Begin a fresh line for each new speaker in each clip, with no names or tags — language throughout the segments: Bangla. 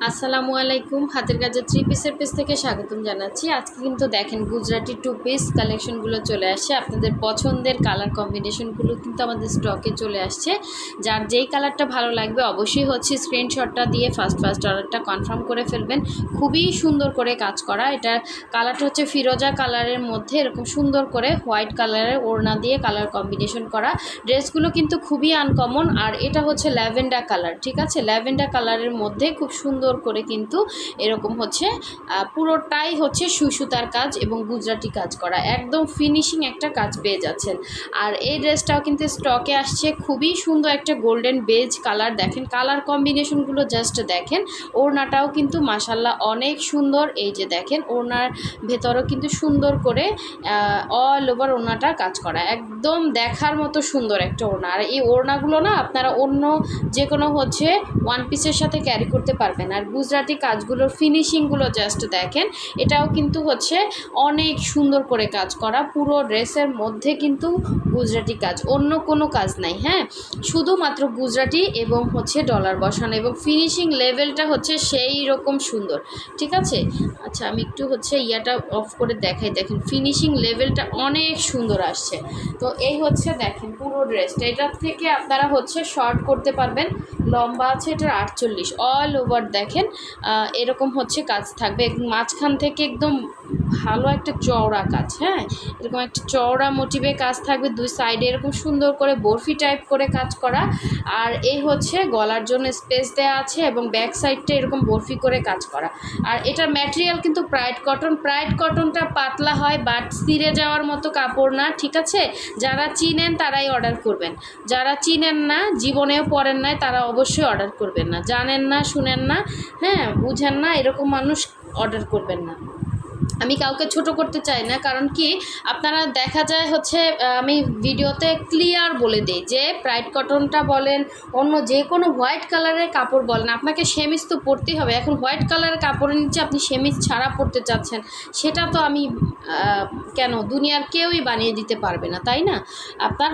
আসসালামু আলাইকুম। হাতের কাজের থ্রি পিসের পেজ থেকে স্বাগতম জানাচ্ছি। আজকে কিন্তু দেখেন গুজরাটি টু পিস কালেকশনগুলো চলে আসছে। আপনাদের পছন্দের কালার কম্বিনেশনগুলো কিন্তু আমাদের স্টকে চলে আসছে। যার যেই কালারটা ভালো লাগবে অবশ্যই স্ক্রিনশটটা দিয়ে ফার্স্ট অর্ডারটা কনফার্ম করে ফেলবেন। খুবই সুন্দর করে কাজ করা। এটার কালারটা হচ্ছে ফিরোজা কালারের মধ্যে এরকম সুন্দর করে হোয়াইট কালারের ওড়না দিয়ে কালার কম্বিনেশন করা। ড্রেসগুলো কিন্তু খুবই আনকমন। আর এটা হচ্ছে ল্যাভেন্ডার কালার, ঠিক আছে? ল্যাভেন্ডার কালারের মধ্যে খুব সুন্দর করে কিন্তু এরকম পুরোটাই সুতার কাজ এবং গুজরাটি কাজ করা, একদম ফিনিশিং একটা কাজ পেয়ে যাচ্ছেন। আর এই ড্রেসটাও কিন্তু স্টকে আসছে। খুবই সুন্দর একটা গোল্ডেন বেজ কালার। দেখেন কালার কম্বিনেশনগুলো জাস্ট দেখেন। ওড়নাটাও কিন্তু মাশাল্লাহ অনেক সুন্দর। এই যে দেখেন ওড়নার ভেতরও কিন্তু সুন্দর করে অল ওভার ওড়নাটা কাজ করা, একদম দেখার মতো সুন্দর একটা ওড়না। আর এই ওড়নাগুলো না আপনারা অন্য যে কোনো ওয়ান পিসের সাথে ক্যারি করতে পারবেন। আর গুজরাটি কাজগুলোর ফিনিশিংগুলো জাস্ট দেখেন। এটাও কিন্তু অনেক সুন্দর করে কাজ করা। পুরো ড্রেসের মধ্যে কিন্তু গুজরাটি কাজ, অন্য কোনো কাজ নাই। হ্যাঁ, শুধুমাত্র গুজরাটি এবং ডলার বসানো, এবং ফিনিশিং লেভেলটা সেই রকম সুন্দর, ঠিক আছে? আচ্ছা, আমি একটু ইয়াটা অফ করে দেখাই। দেখেন ফিনিশিং লেভেলটা অনেক সুন্দর আসছে। তো এই দেখেন পুরো ড্রেসটা, এটার থেকে আপনারা শর্ট করতে পারবেন। লম্বা আছে এটার 48, অল ওভার দেখেন এরকম কাজ থাকবে। মাঝখান থেকে একদম ভালো একটা চওড়া কাজ। হ্যাঁ, এরকম একটা চওড়া মোটিভে কাজ থাকবে। দুই সাইডে এরকম সুন্দর করে বরফি টাইপ করে কাজ করা। আর এই গলার জন্য স্পেস দেওয়া আছে এবং ব্যাক সাইডটা এরকম বরফি করে কাজ করা। আর এটার ম্যাটেরিয়াল কিন্তু প্রাইড কটন। প্রাইড কটনটা পাতলা হয়, বাট ছিঁড়ে যাওয়ার মতো কাপড় না, ঠিক আছে? যারা চিনেন তারাই অর্ডার করবেন, যারা চিনেন না, জীবনেও পরেন নাই, তারা অবশ্যই অর্ডার করবেন না। জানেন না, শুনেন না, হ্যাঁ, বুঝেন না, এরকম মানুষ অর্ডার করবেন না। আমি কাউকে ছোট করতে চাই না, কারণ কি আপনারা দেখা যায় আমি ভিডিওতে ক্লিয়ার বলে দিই যে প্রাইড কটনটা বলেন, অন্য যে কোনো হোয়াইট কালারের কাপড় বলেন, আপনাকে সেমিজ তো পরতেই হবে। এখন হোয়াইট কালারের কাপড়ের নিচে আপনি সেমিজ ছাড়া পরতে চাচ্ছেন, সেটা তো আমি কেন, দুনিয়ার কেউই বানিয়ে দিতে পারবে না, তাই না? আপনার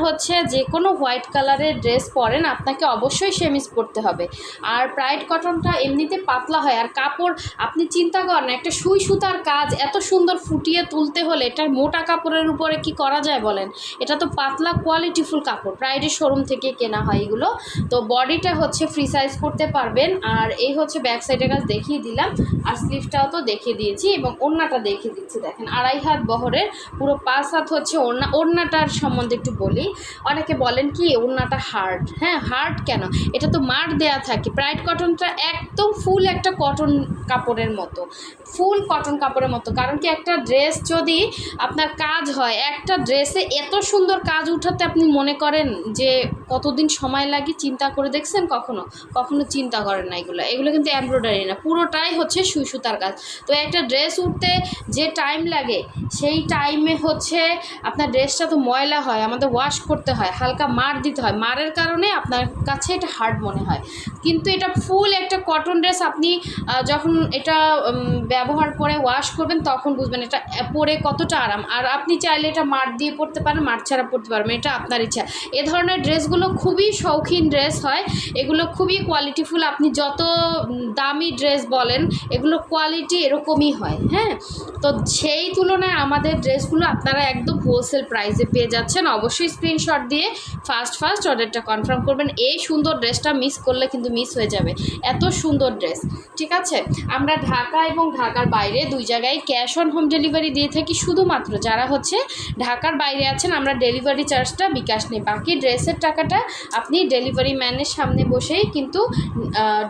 যে কোনো হোয়াইট কালারের ড্রেস পরেন, আপনাকে অবশ্যই সেমিজ পরতে হবে। আর প্রাইড কটনটা এমনিতে পাতলা হয়। আর কাপড় আপনি চিন্তা করেন, একটা সুই সুতার কাজ এত সুন্দর ফুটিয়ে তুলতে হলে এটা মোটা কাপড়ের উপরে কি করা যায় বলেন? এটা তো পাতলা কোয়ালিটিফুল কাপড়, প্রাইডের শোরুম থেকে কেনা হয় এগুলো। তো বডিটা ফ্রি সাইজ করতে পারবেন। আর এই ব্যাক সাইডের কাজ দেখিয়ে দিলাম, আর স্লিভটাও তো দেখিয়ে দিয়েছি, এবং ওড়নাটা দেখিয়ে দিচ্ছি। দেখেন 2.5 হাত বহরের, পুরো 5 হাত ওড়না। ওড়নাটার সম্বন্ধে একটু বলি। অনেকে বলেন কি ওড়নাটা হার্ড। হ্যাঁ, হার্ড কেন? এটা তো মার দেয়া থাকে। প্রাইড কটনটা একদম ফুল একটা কটন কাপড়ের মতো, ফুল কটন কাপড়ের মতো। কারণ কি একটা ড্রেস যদি আপনার কাজ হয়, একটা ড্রেসে এত সুন্দর কাজ উঠাতে আপনি মনে করেন যে কতদিন সময় লাগে? চিন্তা করে দেখছেন কখনো? কখনো চিন্তা করেন না। এগুলো কিন্তু এমব্রয়ডারি না, পুরোটাই সুই সুতার কাজ। তো একটা ড্রেস উঠতে যে টাইম লাগে, সেই টাইমে আপনার ড্রেসটা তো ময়লা হয়, আমাদের ওয়াশ করতে হয়, হালকা মার দিতে হয়। মারের কারণে আপনার কাছে এটা হার্ড মনে হয়। কিন্তু এটা ফুল একটা কটন ড্রেস, আপনি যখন এটা ব্যবহার করে ওয়াশ করবেন তখন বুঝবেন এটা পরে কতটা আরাম। আর আপনি চাইলে এটা মার দিয়ে পরতে পারেন, মার ছাড়া পরতে পারবেন, এটা আপনার ইচ্ছা। এ ধরনের ড্রেসগুলো খুবই শৌখিন ড্রেস হয়, এগুলো খুবই কোয়ালিটিফুল। আপনি যত দামি ড্রেস বলেন, এগুলো কোয়ালিটি এরকমই হয়। হ্যাঁ, তো সেই তুলনায় আমাদের ড্রেসগুলো আপনারা একদম হোলসেল প্রাইসে পেয়ে যাচ্ছেন। অবশ্যই স্ক্রিনশট দিয়ে ফার্স্ট অর্ডারটা কনফার্ম করবেন। এই সুন্দর ড্রেসটা মিস করলে কিন্তু মিস হয়ে যাবে, এত সুন্দর ড্রেস, ঠিক আছে? আমরা ঢাকা এবং ঢাকার বাইরে দুই জায়গায় ক্যাশ অন হোম ডেলিভারি দিয়ে থাকি। শুধুমাত্র যারা ঢাকার বাইরে আছেন, আমরা ডেলিভারি চার্জটা বিকাশ নেই, বাকি ড্রেসের টাকাটা আপনি ডেলিভারি ম্যানের সামনে বসেই কিন্তু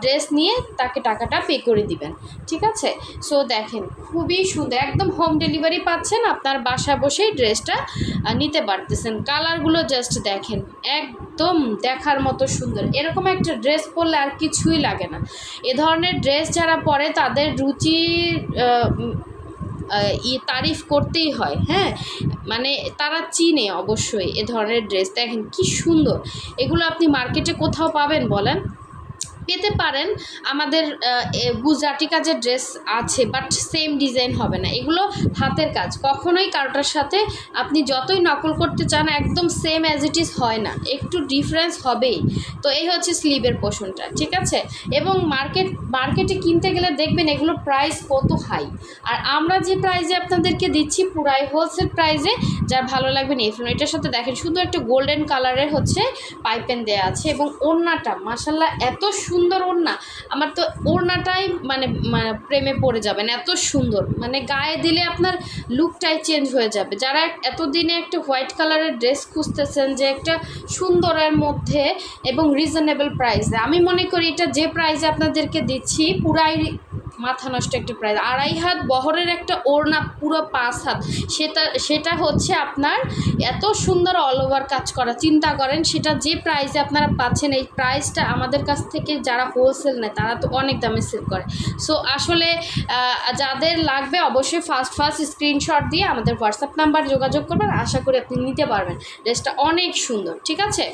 ড্রেস নিয়ে তাকে টাকাটা পে করে দিবেন, ঠিক আছে? সো দেখেন খুবই সুন্দর, একদম হোম ডেলিভারি পাচ্ছেন, আপনার বাসায় বসেই ড্রেসটা নিতে পারতেছেন। কালারগুলো জাস্ট দেখেন, একদম দেখার মতো সুন্দর। এরকম একটা ড্রেস পরলে আর কিছুই লাগে না। এ ধরনের ড্রেস যারা পরে তাদের রুচির তারিফ করতেই হয়। হ্যাঁ, মানে তারা চিনে অবশ্যই এ ধরনের ড্রেস। দেখেন কি সুন্দর, এগুলো আপনি মার্কেটে কোথাও পাবেন বলেন? পেতে পারেন। আমাদের গুজরাটি কাজের ড্রেস আছে, বাট সেম ডিজাইন হবে না, এগুলো হাতের কাজ, কখনোই কারোটার সাথে আপনি যতই নকল করতে চান একদম সেম অ্যাজ ইট ইজ হয় না, একটু ডিফারেন্স হবেই। তো এই হচ্ছে স্লিভের পোর্শনটা, ঠিক আছে। এবং মার্কেটে কিনতে গেলে দেখবেন এগুলোর প্রাইস কত হাই, আর আমরা যে প্রাইসে আপনাদেরকে দিচ্ছি পুরাই হোলসেল প্রাইসে। যার ভালো লাগবে নিয়ে ফেলুন। এটার সাথে দেখেন শুধু একটা গোল্ডেন কালারের হচ্ছে পাইপেন দেওয়া আছে, এবং ওড়নাটা মাশাল্লাহ এত সুন্দর ওড়না, আমার তো ওড়নাটাই মানে প্রেমে পড়ে যাবেন, এত সুন্দর, মানে গায়ে দিলে আপনার লুকটাই চেঞ্জ হয়ে যাবে। যারা এতদিনে একটা হোয়াইট কালারের ড্রেস খুঁজতেছেন যে একটা সুন্দরের মধ্যে এবং রিজনেবল প্রাইসে, আমি মনে করি এটা যে প্রাইসে আপনাদেরকে দিচ্ছি পুরাই মাথা নষ্ট একটা প্রাইস। 2.5 হাত বহরের একটা ওড়না, পুরো 5 হাত, সেটা হচ্ছে আপনার এত সুন্দর অল ওভার কাজ করা, চিন্তা করেন সেটা যে প্রাইসে আপনারা পাচ্ছেন। এই প্রাইসটা আমাদের কাছ থেকে যারা হোলসেল নেয় তারা তো অনেক দামে সেল করে। সো আসলে যাদের লাগবে অবশ্যই ফার্স্ট স্ক্রিনশট দিয়ে আমাদের হোয়াটসঅ্যাপ নাম্বার যোগাযোগ করবেন, আশা করি আপনি নিতে পারবেন। ড্রেসটা অনেক সুন্দর, ঠিক আছে।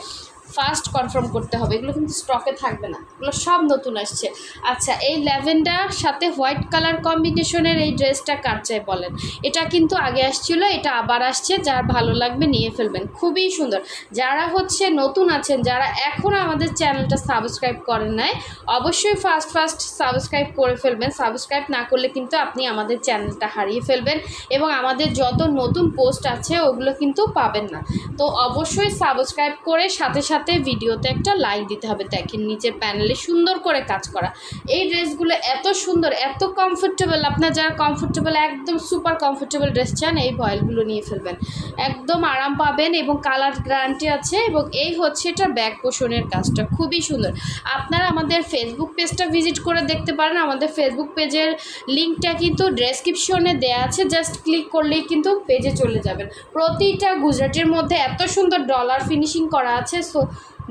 ফার্স্ট কনফার্ম করতে হবে, এগুলো কিন্তু স্টকে থাকবে না, এগুলো সব নতুন আসছে। আচ্ছা, এই ল্যাভেন্ডার সাথে হোয়াইট কালার কম্বিনেশনের এই ড্রেসটা কার চাই বলেন? এটা কিন্তু আগে আসছিল, এটা আবার আসছে, যার ভালো লাগবে নিয়ে ফেলবেন, খুবই সুন্দর। যারা হচ্ছে নতুন আছেন, যারা এখনও আমাদের চ্যানেলটা সাবস্ক্রাইব করেন নাই, অবশ্যই ফার্স্ট সাবস্ক্রাইব করে ফেলবেন। সাবস্ক্রাইব না করলে কিন্তু আপনি আমাদের চ্যানেলটা হারিয়ে ফেলবেন, এবং আমাদের যত নতুন পোস্ট আছে ওগুলো কিন্তু পাবেন না। তো অবশ্যই সাবস্ক্রাইব করে সাথে সাথে ভিডিওতে একটা লাইক দিতে হবে। দেখেন নিচের প্যানেলে সুন্দর করে কাজ করা এই ড্রেসগুলো এত সুন্দর, এত কমফোর্টেবল। আপনার যারা কমফোর্টেবল, একদম সুপার কমফোর্টেবল ড্রেস চান, এই ভয়েলগুলো নিয়ে ফেলবেন, একদম আরাম পাবেন এবং কালার গ্যারান্টি আছে। এবং এই হচ্ছে এটা ব্যাক পোর্শনের কাজটা খুবই সুন্দর। আপনারা আমাদের ফেসবুক পেজটা ভিজিট করে দেখতে পারেন, আমাদের ফেসবুক পেজের লিঙ্কটা কিন্তু ডেসক্রিপশনে দেওয়া আছে, জাস্ট ক্লিক করলেই কিন্তু পেজে চলে যাবেন। প্রতিটা গুজরাটের মধ্যে এত সুন্দর ডলার ফিনিশিং করা আছে, সো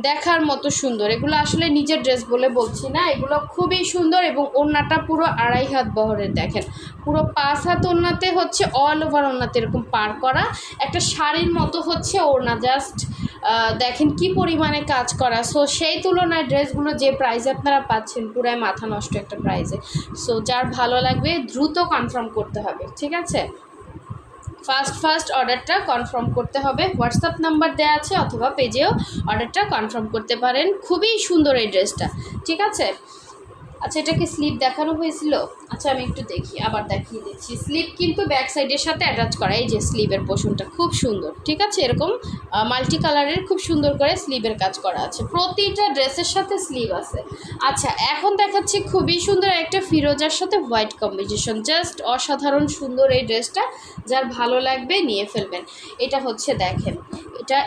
দেখার মতো সুন্দর। এগুলো আসলে নিজের ড্রেস বলে বলছি না, এগুলো খুবই সুন্দর। এবং ওড়নাটা পুরো 2.5 হাত বহরের, দেখেন পুরো 5 হাত ওড়নাতে হচ্ছে অল ওভার ওড়নাতে এরকম পার করা একটা শাড়ির মতো হচ্ছে ওড়না, জাস্ট দেখেন কি পরিমাণে কাজ করা। সো সেই তুলনায় ড্রেসগুলো যে প্রাইসে আপনারা পাচ্ছেন পুরাই মাথা নষ্ট একটা প্রাইসে। সো যার ভালো লাগবে দ্রুত কনফার্ম করতে হবে, ঠিক আছে। ফার্স্ট অর্ডারটা কনফার্ম করতে হবে, হোয়াটসঅ্যাপ নাম্বার দেওয়া আছে, অথবা পেজেও অর্ডারটা কনফার্ম করতে পারেন। খুবই সুন্দর এই ড্রেসটা, ঠিক আছে। আচ্ছা, এটাকে স্লিপ দেখানো হয়েছিল, আচ্ছা আমি একটু দেখি, আবার দেখিয়ে দিচ্ছি। স্লিপ কিন্তু ব্যাক সাইডের সাথে অ্যাটাচ করা, এই যে স্লিভের পোর্শনটা খুব সুন্দর, ঠিক আছে। এরকম মাল্টি কালারের খুব সুন্দর করে স্লিভের কাজ করা আছে, প্রতিটা ড্রেসের সাথে স্লিভ আছে। আচ্ছা, এখন দেখাচ্ছি খুবই সুন্দর একটা ফিরোজার সাথে হোয়াইট কম্বিনেশন, জাস্ট অসাধারণ সুন্দর এই ড্রেসটা। যার ভালো লাগবে নিয়ে ফেলবেন। এটা হচ্ছে দেখেন,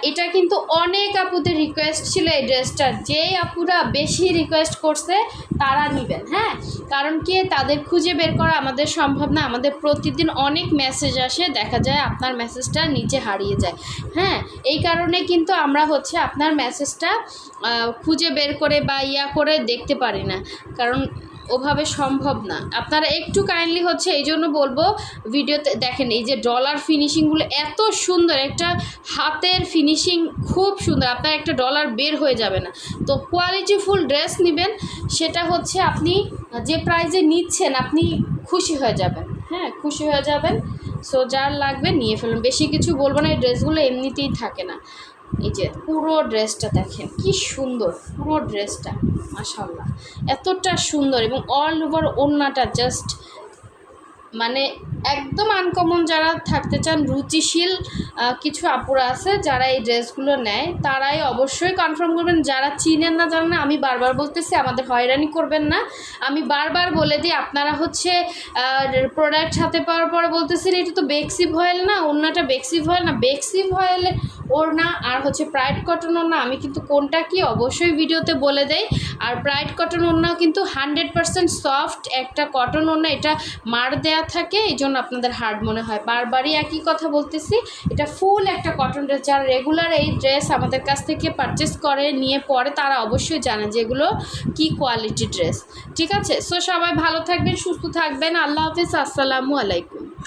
এটা কিন্তু অনেক আপুদের রিকোয়েস্ট ছিল এই ড্রেসটার, যেই আপুরা বেশি রিকোয়েস্ট করছে তারা নেবেন, হ্যাঁ। কারণ কি, তাদের খুঁজে বের করা আমাদের সম্ভব না, আমাদের প্রতিদিন অনেক মেসেজ আসে, দেখা যায় আপনার মেসেজটা নিচে হারিয়ে যায়, হ্যাঁ। এই কারণে কিন্তু আমরা হচ্ছে আপনার মেসেজটা খুঁজে বের করে বা করে দেখতে পারি না, কারণ ওভাবে সম্ভব না। আপনারা একটু কাইন্ডলি হচ্ছে এই জন্য বলবো, ভিডিওতে দেখেন এই যে ডলার ফিনিশিংগুলো এত সুন্দর, একটা হাতের ফিনিশিং খুব সুন্দর, আপনার একটা ডলার বের হয়ে যাবে না। তো কোয়ালিটিফুল ড্রেস নেবেন, সেটা হচ্ছে আপনি যে প্রাইজে নিচ্ছেন আপনি খুশি হয়ে যাবেন, হ্যাঁ খুশি হয়ে যাবেন। সো যার লাগবে নিয়ে ফেলুন, বেশি কিছু বলবো না, এই ড্রেসগুলো এমনিতেই থাকে না। এই যে পুরো ড্রেসটা দেখেন কি সুন্দর, পুরো ড্রেসটা মাশাআল্লাহ এতটা সুন্দর, এবং অল ওভার ওড়নাটা জাস্ট মানে একদম আনকমন। যারা থাকতে চান, রুচিশীল কিছু আপুরা আছে যারা এই ড্রেসগুলো নেয়, তারাই অবশ্যই কনফার্ম করবেন। যারা চিনেন না, জানেন না, আমি বারবার বলতেছি আমাদের হয়রানি করবেন না। আমি বারবার বলে দিই, আপনারা হচ্ছে প্রোডাক্ট হাতে পাওয়ার পরে বলতেছেন এটা তো বেক্সি ভয়েল না, ওড়নাটা বেক্সি ভয়েল না। বেক্সি ভয়েল ওড়না আর হচ্ছে প্রাইড কটন ওড়না, আমি কিন্তু কোনটা কি অবশ্যই ভিডিওতে বলে দেই। আর প্রাইড কটন ওড়নাও কিন্তু 100% সফট একটা কটন ওড়না, এটা মার দেয়া থাকে, এই জন্য আপনাদের হার্ড মনে হয়। বারবারই একই কথা বলতেছি, এটা ফুল একটা কটন ড্রেস। যারা রেগুলার এই ড্রেস আমাদের কাছ থেকে পারচেস করে নিয়ে পরে, তারা অবশ্যই জানে যে এগুলো কী কোয়ালিটি ড্রেস, ঠিক আছে। সো সবাই ভালো থাকবেন, সুস্থ থাকবেন, আল্লাহ হাফিজ, আসসালামু আলাইকুম।